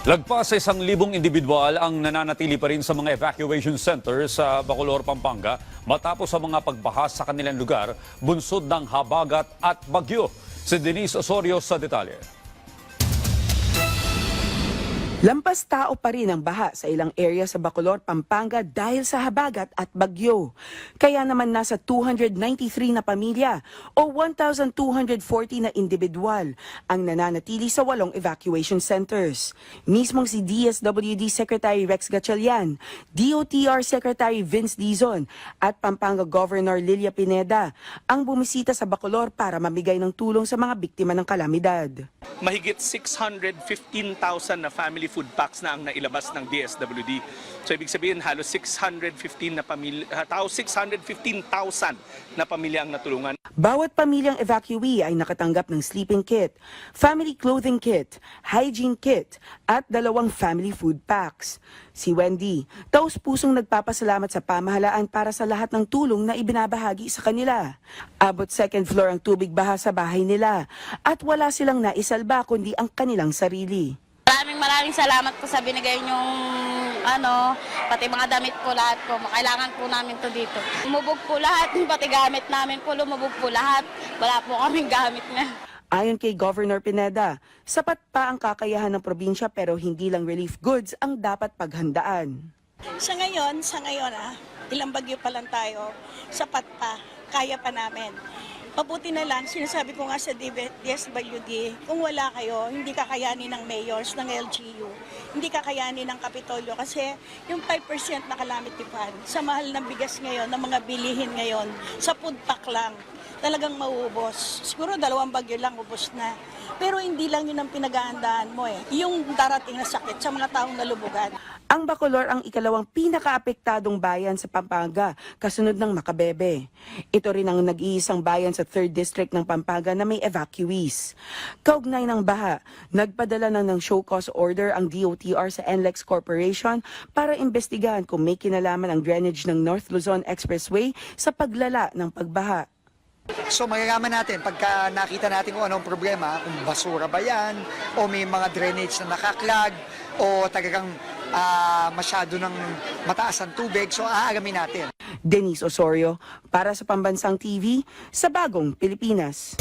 Lagpas sa 1,000 individual ang nananatili pa rin sa mga evacuation centers sa Bacolor, Pampanga matapos sa mga pagbahas sa kanilang lugar bunsod ng habagat at bagyo. Si Denise Osorio sa detalye. Lampas tao pa rin ang baha sa ilang area sa Bacolor, Pampanga dahil sa habagat at bagyo. Kaya naman nasa 293 na pamilya o 1,240 na individual ang nananatili sa 8 evacuation centers. Mismong si DSWD Secretary Rex Gatchalian, DOTR Secretary Vince Dizon at Pampanga Governor Lilia Pineda ang bumisita sa Bacolor para mamigay ng tulong sa mga biktima ng kalamidad. Mahigit 615,000 na family food packs na ang nailabas ng DSWD. So ibig sabihin halos 615,000 na pamilya ang natulungan. Bawat pamilyang evacuee ay nakatanggap ng sleeping kit, family clothing kit, hygiene kit at 2 family food packs. Si Wendy, taus-pusong nagpapasalamat sa pamahalaan para sa lahat ng tulong na ibinabahagi sa kanila. Abot second floor ang tubig baha sa bahay nila at wala silang naisalba kundi ang kanilang sarili. Maraming salamat po sa binigay niyong pati mga damit po lahat po. Kailangan po namin to dito. Lumubog po lahat, pati gamit namin po lumubog po lahat. Wala po kaming gamit na. Ayon kay Governor Pineda, sapat pa ang kakayahan ng probinsya pero hindi lang relief goods ang dapat paghandaan. Sa ngayon, ilang bagyo pa lang tayo, sapat pa, kaya pa namin. Mabuti na lang, sinasabi ko nga sa DSWD, kung wala kayo, hindi kakayanin ng mayors, ng LGU, hindi kakayanin ng Kapitolyo kasi yung 5% na calamity fund, sa mahal ng bigas ngayon, ng mga bilihin ngayon, sa food pack lang, talagang mauubos. Siguro 2 bagyo lang, ubos na. Pero hindi lang yun ang pinag-aandaan mo yung darating na sakit sa mga taong nalubugan. Ang Bacolor ang ikalawang pinakaapektadong bayan sa Pampanga, kasunod ng Macabebe. Ito rin ang nag-iisang bayan sa 3rd District ng Pampanga na may evacuees. Kaugnay ng baha, nagpadala na ng show cause order ang DOTR sa NLEX Corporation para imbestigahan kung may kinalaman ang drainage ng North Luzon Expressway sa paglala ng pagbaha. So magagaman natin pagka nakita natin kung anong problema, kung basura ba yan, o may mga drainage na nakaklag, o talagang masyado ng mataas ang tubig, so aalamin natin. Denise Osorio, para sa Pambansang TV, sa Bagong Pilipinas.